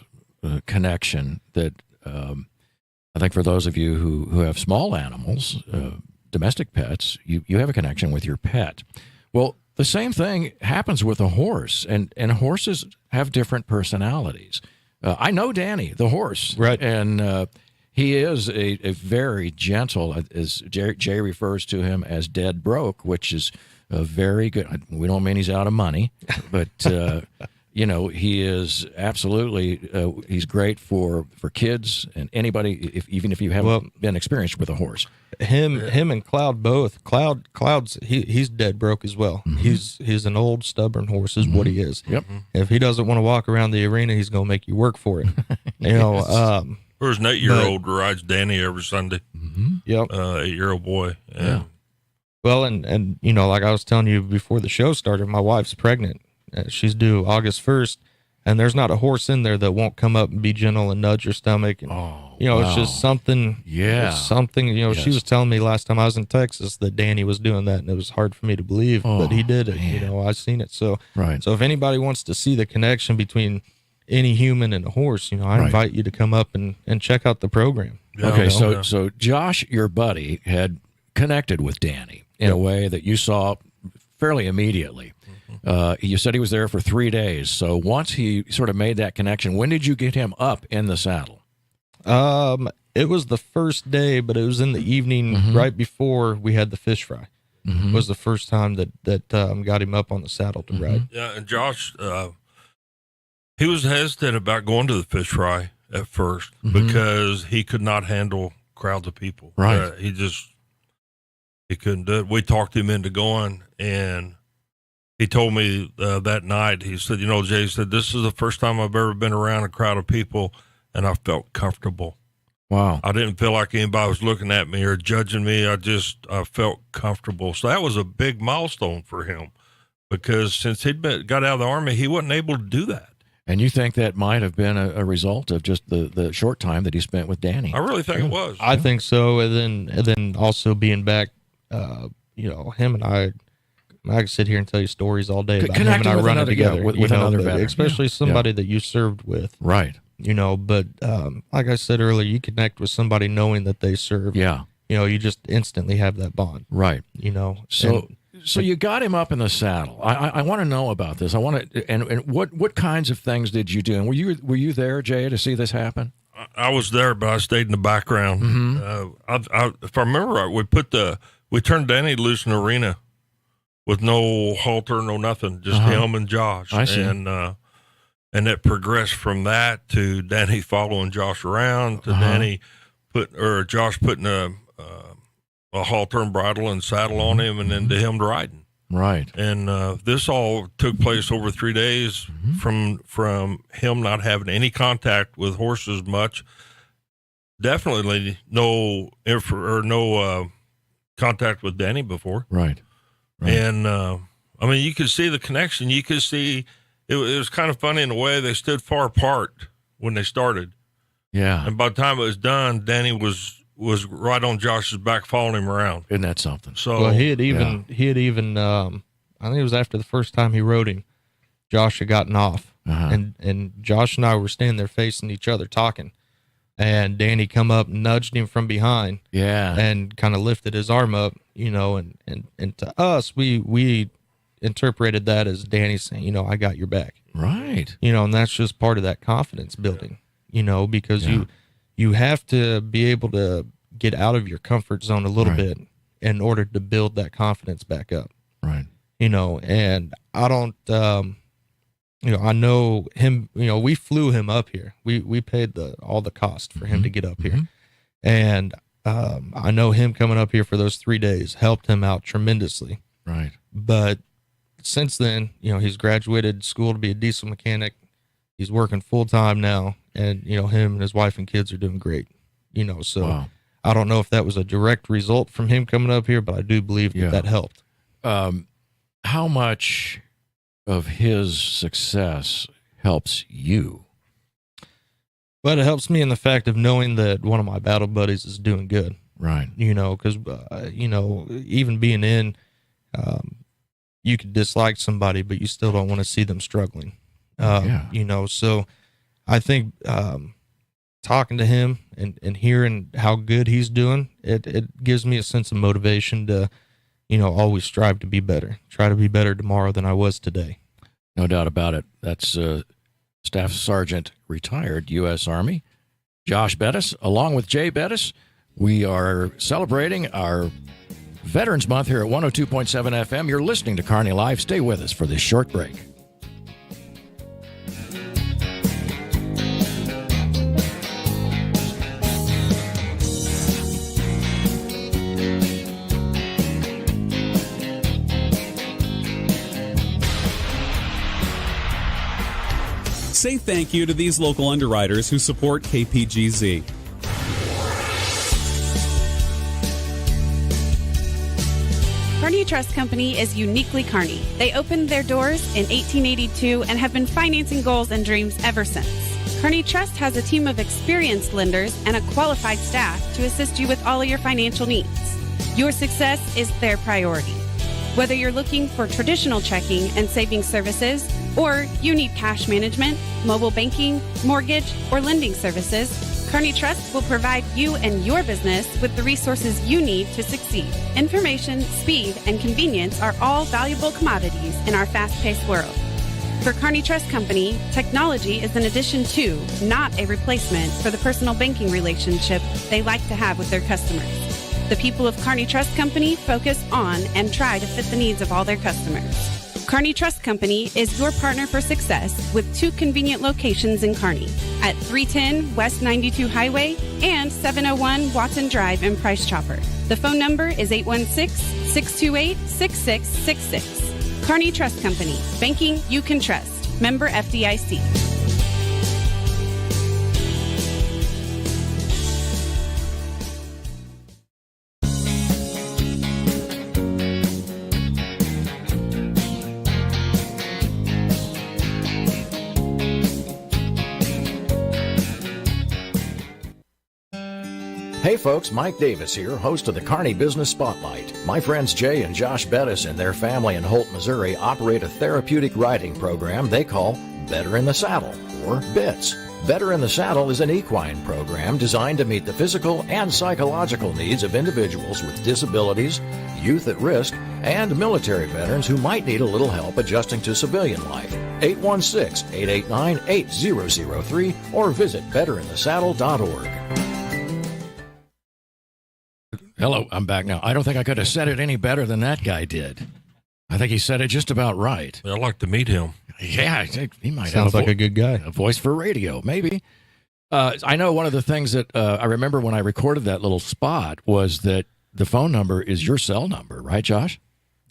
connection that I think for those of you who have small animals, domestic pets, you have a connection with your pet. Well, the same thing happens with a horse, and horses have different personalities. I know Danny, the horse, right, and he is a very gentle, as Jay refers to him as dead broke, which is very good. We don't mean he's out of money, but he is absolutely he's great for kids and anybody, even if you haven't been experienced with a horse. Him and Cloud both. Cloud's he's dead broke as well. He's an old stubborn horse is what he is. Yep. If he doesn't want to walk around the arena, he's going to make you work for it. There's an 8-year-old who rides Danny every Sunday. Yep. 8-year-old boy. Yeah. Well, and like I was telling you before the show started, my wife's pregnant. She's due August 1st, and there's not a horse in there that won't come up and be gentle and nudge your stomach. And, it's just something. Yeah. It's something, She was telling me last time I was in Texas that Danny was doing that, and it was hard for me to believe, but he did it. Man. I've seen it. So, right. So if anybody wants to see the connection between any human and a horse, I invite you to come up and check out the program. Yeah, okay. So Josh, your buddy, had connected with Danny in a way that you saw fairly immediately. You said he was there for 3 days. So once he sort of made that connection, when did you get him up in the saddle? It was the first day, but it was in the evening right before we had the fish fry. Was the first time that got him up on the saddle to ride. Yeah, and Josh, he was hesitant about going to the fish fry at first because he could not handle crowds of people. Right. He couldn't do it. We talked him into going, and he told me that night, he said, Jay said, this is the first time I've ever been around a crowd of people, and I felt comfortable. Wow. I didn't feel like anybody was looking at me or judging me. I felt comfortable. So that was a big milestone for him, because since got out of the Army, he wasn't able to do that. And you think that might have been a result of just the short time that he spent with Danny? I really think it was. I think so. And then also being back, him and I could sit here and tell you stories all day about him and I running together. With another veteran. Especially somebody that you served with. Right. But like I said earlier, you connect with somebody knowing that they serve. Yeah. You just instantly have that bond. Right. So you got him up in the saddle. I want to know about this. And what kinds of things did you do? And were you there, Jay, to see this happen? I was there, but I stayed in the background. If I remember right, we turned Danny loose in the arena with no halter, no nothing, just him and Josh. I see. And it progressed from that to Danny following Josh around, to Josh putting a halter and bridle and saddle on him, and then to him riding. Right. And this all took place over 3 days from him not having any contact with horses much. Definitely no contact with Danny before. Right. And you could see the connection. You could see it was kind of funny in a way. They stood far apart when they started. Yeah. And by the time it was done, Danny was right on Josh's back, following him around. Isn't that something? So he had even I think it was after the first time he rode him, Josh had gotten off, and Josh and I were standing there facing each other talking. and Danny come up and nudged him from behind. Yeah. And kind of lifted his arm up, and to us, we interpreted that as Danny saying, I got your back. Right. And that's just part of that confidence building, because you have to be able to get out of your comfort zone a little bit in order to build that confidence back up. Right. And I don't, I know him, we flew him up here. We paid all the cost for him to get up here. And I know him coming up here for those 3 days helped him out tremendously. Right. But since then, he's graduated school to be a diesel mechanic. He's working full time now, and him and his wife and kids are doing great. So wow. I don't know if that was a direct result from him coming up here, but I do believe that helped. How much of his success helps you? But it helps me in the fact of knowing that one of my battle buddies is doing good. Right. Because even being in, you could dislike somebody, but you still don't want to see them struggling. So I think talking to him and hearing how good he's doing, it gives me a sense of motivation to, always strive to be better, try to be better tomorrow than I was today. No doubt about it. That's Staff Sergeant, retired U.S. Army, Josh Bettis, along with Jay Bettis. We are celebrating our Veterans Month here at 102.7 FM. You're listening to Kearney Live. Stay with us for this short break. Say thank you to these local underwriters who support KPGZ. Kearney Trust Company is uniquely Kearney. They opened their doors in 1882 and have been financing goals and dreams ever since. Kearney Trust has a team of experienced lenders and a qualified staff to assist you with all of your financial needs. Your success is their priority. Whether you're looking for traditional checking and savings services, or you need cash management, mobile banking, mortgage, or lending services, Kearney Trust will provide you and your business with the resources you need to succeed. Information, speed, and convenience are all valuable commodities in our fast-paced world. For Kearney Trust Company, technology is an addition to, not a replacement for the personal banking relationship they like to have with their customers. The people of Kearney Trust Company focus on and try to fit the needs of all their customers. Kearney Trust Company is your partner for success with 2 convenient locations in Kearney at 310 West 92 Highway and 701 Watson Drive in Price Chopper. The phone number is 816-628-6666. Kearney Trust Company. Banking you can trust. Member FDIC. Hey folks, Mike Davis here, host of the Kearney Business Spotlight. My friends Jay and Josh Bettis and their family in Holt, Missouri operate a therapeutic riding program they call Better in the Saddle, or BITS. Better in the Saddle is an equine program designed to meet the physical and psychological needs of individuals with disabilities, youth at risk, and military veterans who might need a little help adjusting to civilian life. 816-889-8003 or visit betterinthesaddle.org. Hello, I'm back now. I don't think I could have said it any better than that guy did. I think he said it just about right. I'd like to meet him. Yeah, I think he might Sounds have like a good guy. A voice for radio, maybe. I know one of the things that I remember when I recorded that little spot was that the phone number is your cell number, right, Josh?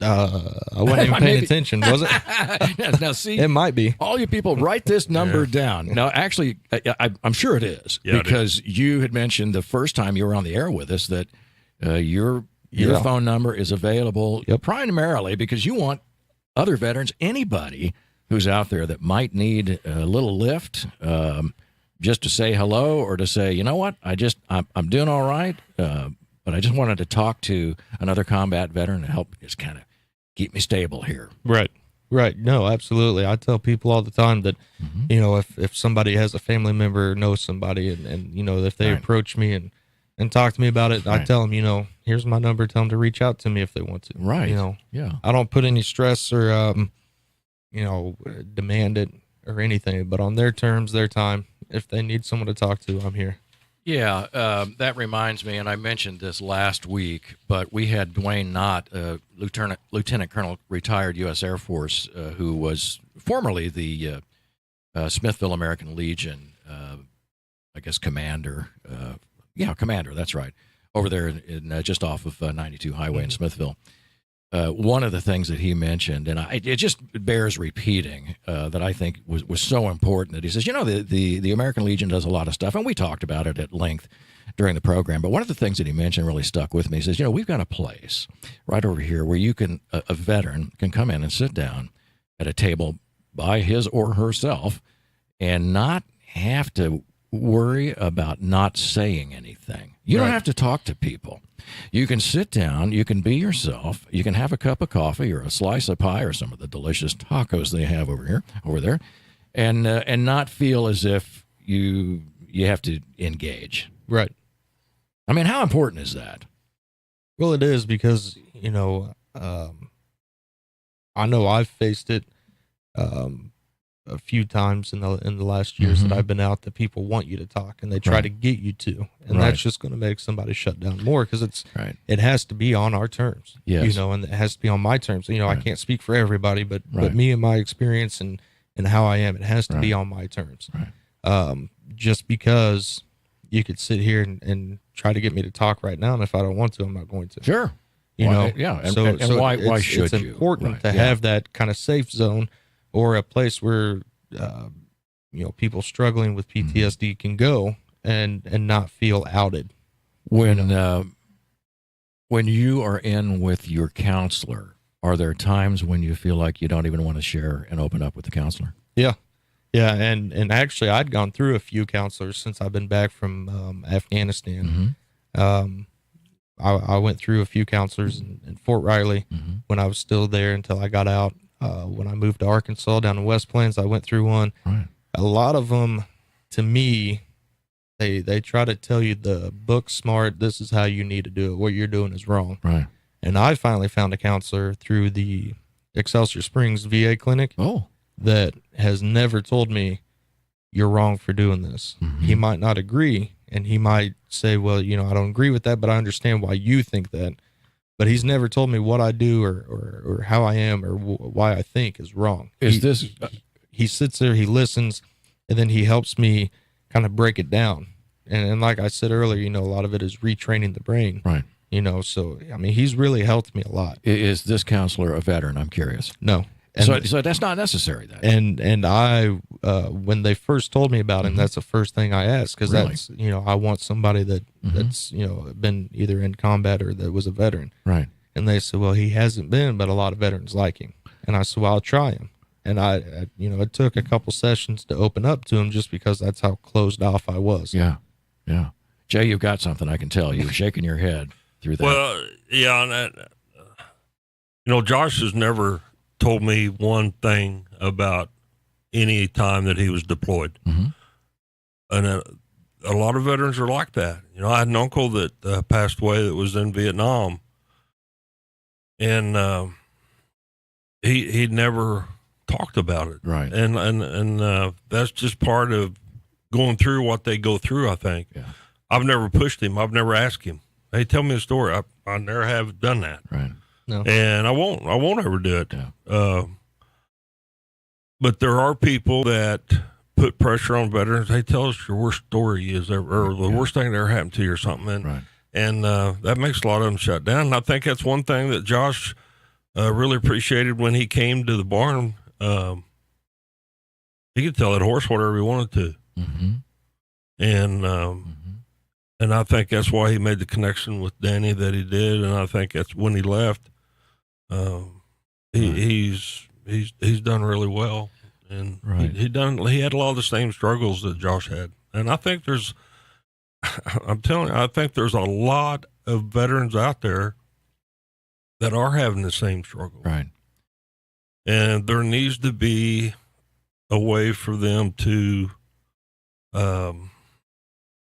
I wasn't even paying attention, was it? Now, see, it might be. All you people, write this number down. Now, actually, I'm sure it is, because you had mentioned the first time you were on the air with us that your phone number is available primarily because you want other veterans, anybody who's out there that might need a little lift, just to say hello or to say, you know what, I'm doing all right, but I just wanted to talk to another combat veteran to help just kind of keep me stable here. Right. Right. No, absolutely. I tell people all the time that, you know, if somebody has a family member or knows somebody and you know, if they approach me and talk to me about it, I tell them, you know, here's my number. Tell them to reach out to me if they want to. Right. You know, yeah. I don't put any stress or, you know, demand it or anything, but on their terms, their time, if they need someone to talk to, I'm here. Yeah, that reminds me, and I mentioned this last week, but we had Dwayne Knott, Lieutenant Colonel, retired U.S. Air Force, who was formerly the Smithville American Legion, I guess, commander. Commander, that's right, over there in just off of 92 Highway in Smithville. One of the things that he mentioned, and it just bears repeating, that I think was so important, that he says, you know, the American Legion does a lot of stuff, and we talked about it at length during the program, but one of the things that he mentioned really stuck with me. He says, you know, we've got a place right over here where you can, a veteran can come in and sit down at a table by his or herself and not have to worry about not saying anything. You don't have to talk to people. You can sit down, you can be yourself, you can have a cup of coffee or a slice of pie or some of the delicious tacos they have over there, and not feel as if you have to engage. Right. I mean, how important is that? Well, it is because, you know, I know I've faced it a few times in the last years that I've been out, that people want you to talk and they try to get you to, and that's just going to make somebody shut down more, because it has to be on our terms, you know, and it has to be on my terms. You know, I can't speak for everybody, but me and my experience and how I am, it has to be on my terms. Just because you could sit here and try to get me to talk right now, and if I don't want to, I'm not going to. Sure. You know, and so why should it's you? important to have that kind of safe zone, or a place where, you know, people struggling with PTSD can go and not feel outed. When you are in with your counselor, are there times when you feel like you don't even want to share and open up with the counselor? Yeah. Yeah. And actually, I'd gone through a few counselors since I've been back from Afghanistan. I went through a few counselors in Fort Riley when I was still there until I got out. When I moved to Arkansas down in West Plains, I went through one. A lot of them, to me, they try to tell you the book smart, this is how you need to do it. What you're doing is wrong. Right. And I finally found a counselor through the Excelsior Springs VA clinic that has never told me you're wrong for doing this. He might not agree, and he might say, well, you know, I don't agree with that, but I understand why you think that. But he's never told me what I do or how I am or why I think is wrong. He sits there, he listens, and then he helps me kind of break it down. And like I said earlier, you know, a lot of it is retraining the brain. Right. You know, so, I mean, he's really helped me a lot. Is this counselor a veteran? I'm curious. No. So that's not necessary then. And I, when they first told me about him, that's the first thing I asked, because that's, you know, I want somebody that's, you know, been either in combat or that was a veteran. Right. And they said, well, he hasn't been, but a lot of veterans like him. And I said, well, I'll try him. And I you know, it took a couple sessions to open up to him, just because that's how closed off I was. Yeah. Yeah. Jay, you've got something, I can tell. You're shaking your head through that. Well, yeah. And that, you know, Josh has never told me one thing about any time that he was deployed. And a lot of veterans are like that. You know, I had an uncle that passed away that was in Vietnam, and he'd never talked about it. Right. And that's just part of going through what they go through, I think. Yeah. I've never pushed him. I've never asked him, hey, tell me a story. I never have done that. Right. No. And I won't ever do it. Yeah. But there are people that put pressure on veterans. Hey, tell us your worst story is ever, or the worst thing that ever happened to you or something. And that makes a lot of them shut down. And I think that's one thing that Josh really appreciated when he came to the barn. He could tell that horse whatever he wanted to. And I think that's why he made the connection with Danny that he did. And I think that's when he left. He's done really well, and he had a lot of the same struggles that Josh had. And I think I'm telling you, I think there's a lot of veterans out there that are having the same struggle. Right. And there needs to be a way for them to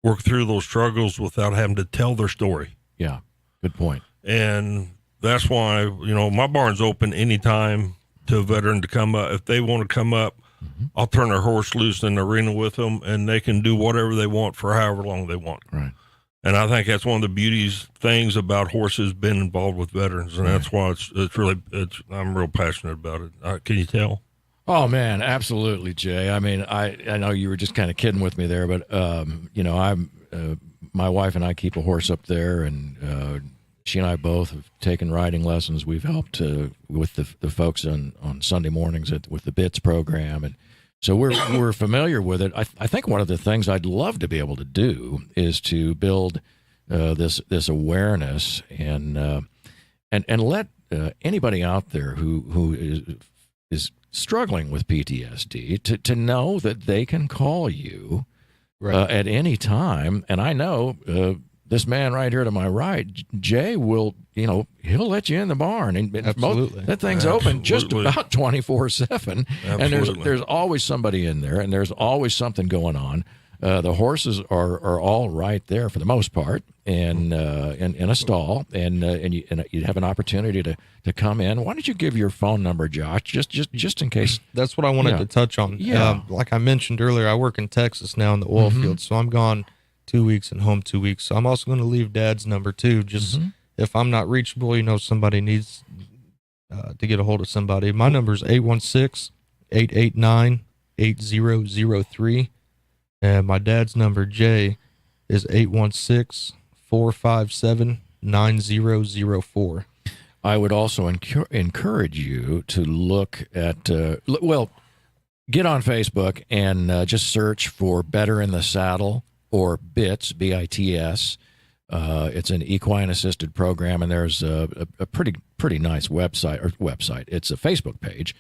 work through those struggles without having to tell their story. Yeah, good point. And that's why, my barn's open anytime to a veteran to come up. If they want to come up, I'll turn their horse loose in the arena with them, and they can do whatever they want for however long they want. Right. And I think that's one of the things about horses being involved with veterans, and that's why I'm real passionate about it. Can you tell? Oh man, absolutely, Jay. I mean, I know you were just kind of kidding with me there, but I'm my wife and I keep a horse up there, and she and I both have taken riding lessons. We've helped with the folks on Sunday mornings with the BITS program, and so we're familiar with it. I think one of the things I'd love to be able to do is to build this awareness and let anybody out there who is struggling with PTSD to know that they can call you at any time. And I know this man right here to my right, Jay, will, he'll let you in the barn. And Absolutely. That thing's open just about 24/7. And there's always somebody in there, and there's always something going on. The horses are all right there for the most part, and in a stall, and you have an opportunity to come in. Why don't you give your phone number, Josh, just in case? That's what I wanted to touch on. Yeah. Like I mentioned earlier, I work in Texas now in the oil field, so I'm gone 2 weeks and home 2 weeks. So I'm also going to leave Dad's number too. Just if I'm not reachable, somebody needs to get a hold of somebody. My number is 816-889-8003. And my dad's number, Jay, is 816-457-9004. I would also encourage you to look at, get on Facebook and just search for Better in the Saddle or BITS, B-I-T-S. It's an equine-assisted program, and there's a pretty nice website. It's a Facebook page.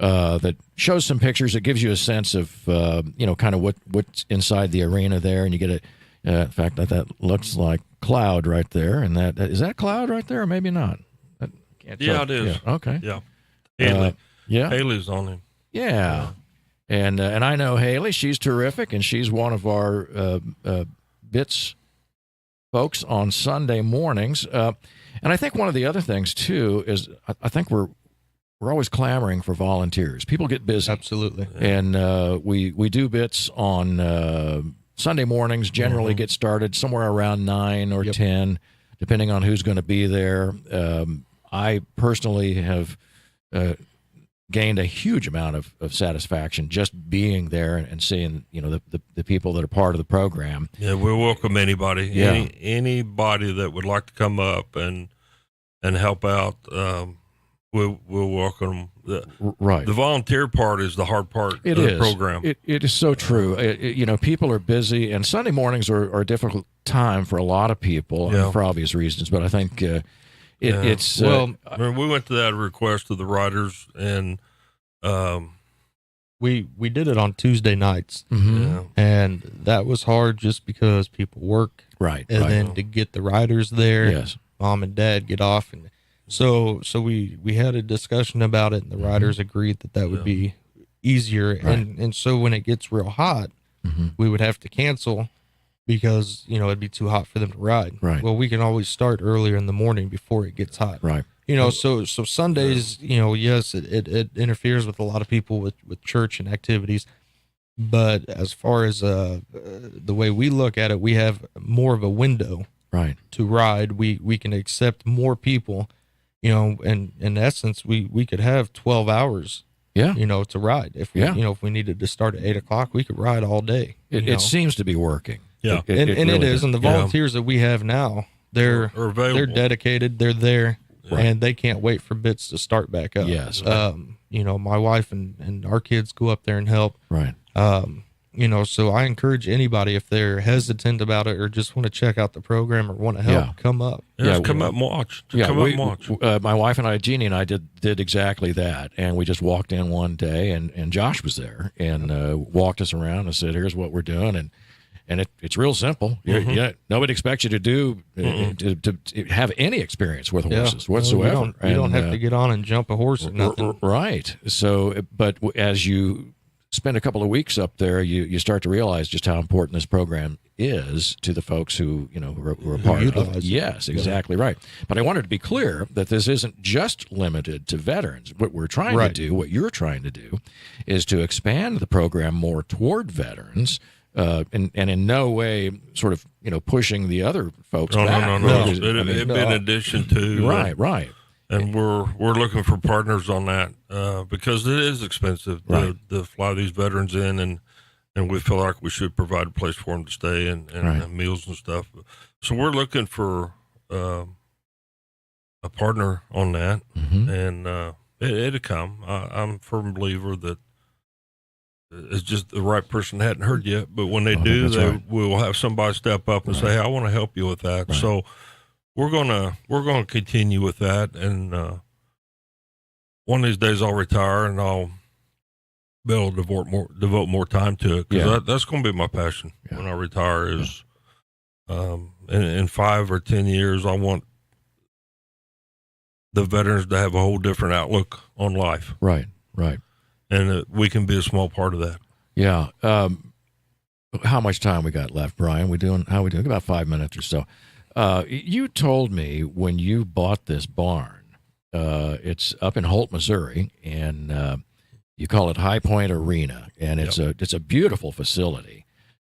That shows some pictures. It gives you a sense of, kind of what's inside the arena there. And you get in fact, that looks like Cloud right there. And is that Cloud right there, or maybe not? Yeah, it is. Yeah. Okay. Yeah. Haley. Yeah. Haley's on him. Yeah. And I know Haley. She's terrific, and she's one of our BITS folks on Sunday mornings. And I think one of the other things too is I think we're always clamoring for volunteers. People get busy. Absolutely. And we do BITS on Sunday mornings, generally get started somewhere around 9 or 10, depending on who's going to be there. I personally have gained a huge amount of satisfaction just being there and seeing, the people that are part of the program. Yeah, we'll welcome anybody. Yeah. Anybody that would like to come up and help out. We'll welcome them. Right. The volunteer part is the hard part of the program. It is so true. People are busy, and Sunday mornings are a difficult time for a lot of people for obvious reasons. But I think it's we went to that request of the riders, and we did it on Tuesday nights, and that was hard just because people work, right? And then to get the riders there, yes, mom and dad get off, and so we had a discussion about it, and the riders agreed that would be easier, and so when it gets real hot, we would have to cancel because it'd be too hot for them to ride. Right. Well, we can always start earlier in the morning before it gets hot. Right. So Sundays, yes, it interferes with a lot of people with church and activities, but as far as the way we look at it, we have more of a window to ride. We can accept more people. And in essence, we could have 12 hours, to ride. If we needed to start at 8 o'clock, we could ride all day. It seems to be working. Yeah. It really is. And the volunteers that we have now, they're dedicated. They're there, and they can't wait for BITS to start back up. Yes. My wife and our kids go up there and help. Right. So I encourage anybody, if they're hesitant about it or just want to check out the program or want to help, come up. Come up and watch. Come up and watch. My wife and I, Jeannie and I, did exactly that. And we just walked in one day, and Josh was there and walked us around and said, "Here's what we're doing." And it's real simple. Nobody expects you to do to have any experience with horses whatsoever. You don't have to get on and jump a horse or nothing. Right. So, but as you spend a couple of weeks up there, you start to realize just how important this program is to the folks who are part of it. Yes, exactly right. But I wanted to be clear that this isn't just limited to veterans. What we're trying to do, what you're trying to do, is to expand the program more toward veterans. And in no way sort of pushing the other folks back. No. It'd be in addition to right. And we're looking for partners on that because it is expensive to fly these veterans in, and we feel like we should provide a place for them to stay and meals and stuff. So we're looking for a partner on that, and it'll come. I'm a firm believer that it's just the right person hadn't heard yet, but when they do, we will have somebody step up and say, "Hey, I want to help you with that." Right. So we're gonna continue with that, and one of these days I'll retire and I'll be able to devote more time to it because that's going to be my passion when I retire. Is in 5 or 10 years, I want the veterans to have a whole different outlook on life. Right. And we can be a small part of that. Yeah. How much time we got left, Brian? How we doing? About 5 minutes or so. You told me when you bought this barn, it's up in Holt, Missouri, and you call it High Point Arena, and it's a beautiful facility,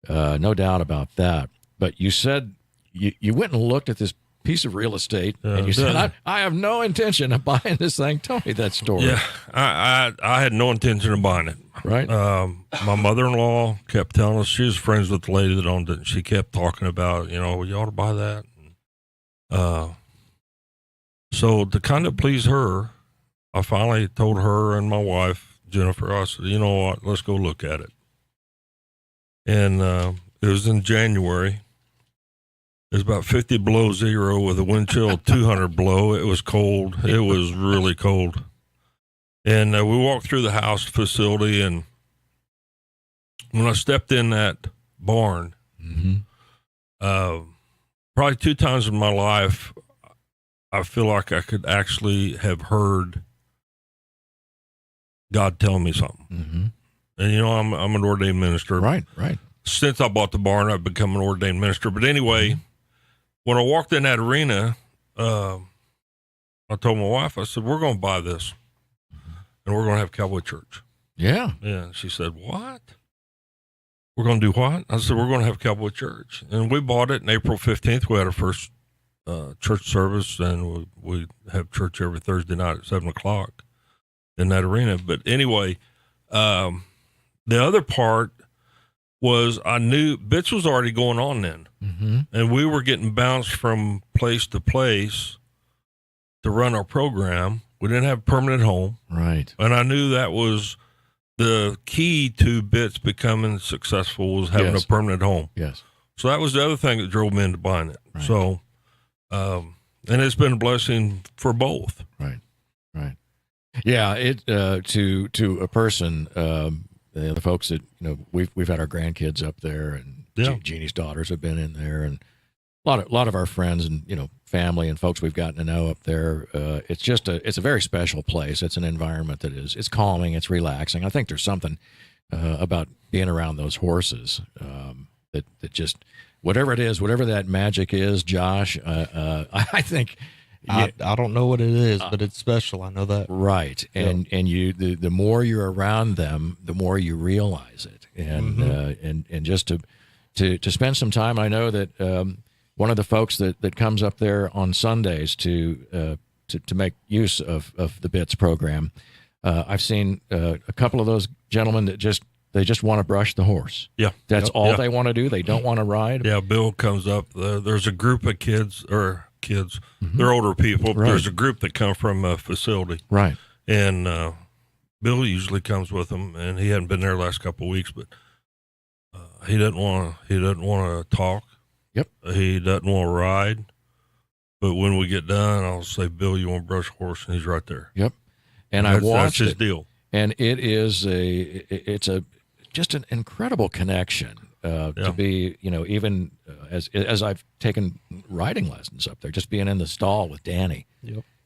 no doubt about that. But you said you went and looked at this piece of real estate, and you said, I have no intention of buying this thing. Tell me that story. Yeah, I had no intention of buying it. Right. My mother-in-law kept telling us, she was friends with the lady that owned it, and she kept talking about, you ought to buy that. So to kind of please her, I finally told her and my wife, Jennifer, I said, you know what, let's go look at it. And it was in January. It was about 50 below zero with a wind chill of 200 below. It was cold. It was really cold. And we walked through the house facility, and when I stepped in that barn, probably 2 times in my life, I feel like I could actually have heard God telling me something. And, I'm an ordained minister. Right. Since I bought the barn, I've become an ordained minister. But anyway, when I walked in that arena, I told my wife, I said, we're going to buy this, and we're going to have Cowboy Church. Yeah. Yeah. She said, what? We're going to do what? I said, we're going to have Cowboy Church. And we bought it on April 15th. We had our first church service, and we have church every Thursday night at 7:00 in that arena. But anyway, the other part was I knew Bettis was already going on then. And we were getting bounced from place to place to run our program. We didn't have a permanent home. Right. And I knew that was the key to Bettis becoming successful, was having a permanent home. Yes. So that was the other thing that drove me into buying it. Right. So, and it's been a blessing for both. Right. Yeah. It, to a person, the folks that, we've had our grandkids up there, and Jeannie's daughters have been in there, and a lot of our friends and, family and folks we've gotten to know up there. It's a very special place. It's an environment that it's calming, it's relaxing. I think there's something about being around those horses that just, whatever it is, whatever that magic is, Josh, I think. I don't know what it is, but it's special. I know that. Right. And you, the more you're around them, the more you realize it. And and just to spend some time, I know that one of the folks that comes up there on Sundays to make use of the BITS program, I've seen a couple of those gentlemen that they just want to brush the horse. Yeah. That's all they want to do. They don't want to ride. Yeah. Bill comes up. There's a group of kids. They're older people. Right. There's a group that come from a facility. Right. And Bill usually comes with them, and he hadn't been there the last couple of weeks, but he doesn't want to talk. Yep. He doesn't want to ride. But when we get done, I'll say, Bill, you want to brush a horse? And he's right there. Yep. And I watched that's his deal. And it's just an incredible connection. to be, even as I've taken riding lessons up there, just being in the stall with Danny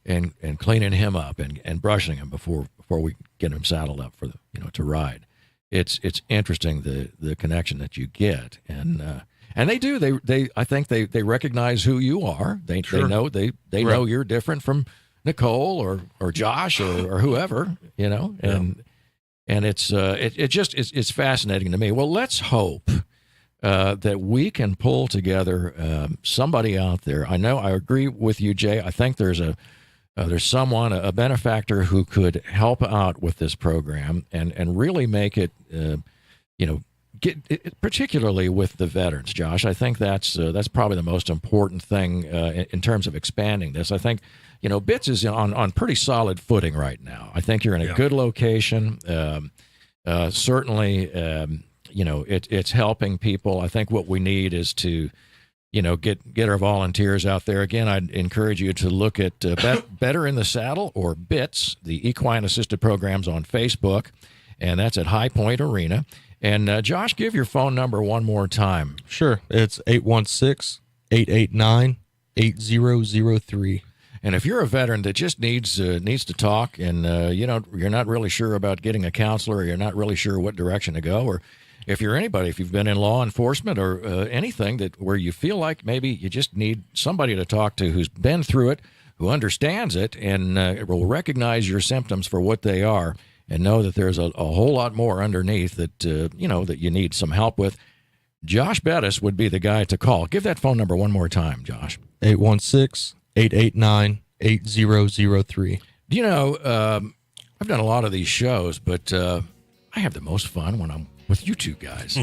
and cleaning him up and brushing him before we get him saddled up for to ride. It's interesting the connection that you get, and they do I think they recognize who you are. They know know you're different from Nicole or Josh or whoever, and it's fascinating to me. Well, let's hope that we can pull together somebody out there. I agree with you, Jay. I think there's someone, a benefactor who could help out with this program and really make it, get it, particularly with the veterans, Josh. I think that's probably the most important thing in terms of expanding this. I think, BITS is on pretty solid footing right now. I think you're in a good location. Certainly, it's helping people. I think what we need is to, get our volunteers out there. Again, I'd encourage you to look at Better in the Saddle or BITS, the Equine Assisted Programs on Facebook, and that's at High Point Arena. And Josh, give your phone number one more time. Sure. It's 816-889-8003. And if you're a veteran that just needs to talk and you're not really sure about getting a counselor, or you're not really sure what direction to go, or if you've been in law enforcement or anything where you feel like maybe you just need somebody to talk to who's been through it, who understands it, and will recognize your symptoms for what they are, and know that there's a whole lot more underneath that that you need some help with, Josh Bettis would be the guy to call. Give that phone number one more time, Josh. 816-889-8003. I've done a lot of these shows, but I have the most fun when I'm with you two guys.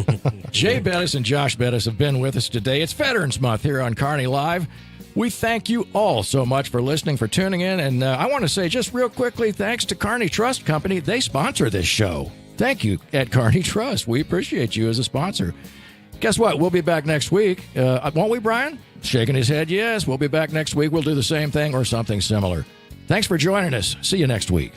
Jay Bettis and Josh Bettis have been with us today. It's Veterans Month here on Kearney Live. We thank you all so much for listening, for tuning in. And I want to say just real quickly, thanks to Kearney Trust Company. They sponsor this show. Thank you at Kearney Trust. We appreciate you as a sponsor. Guess what? We'll be back next week. Won't we, Brian? Shaking his head, yes. We'll be back next week. We'll do the same thing or something similar. Thanks for joining us. See you next week.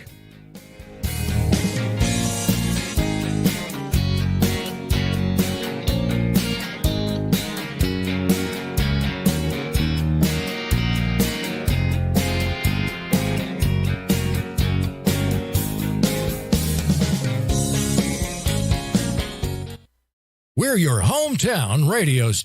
We're your hometown radio station.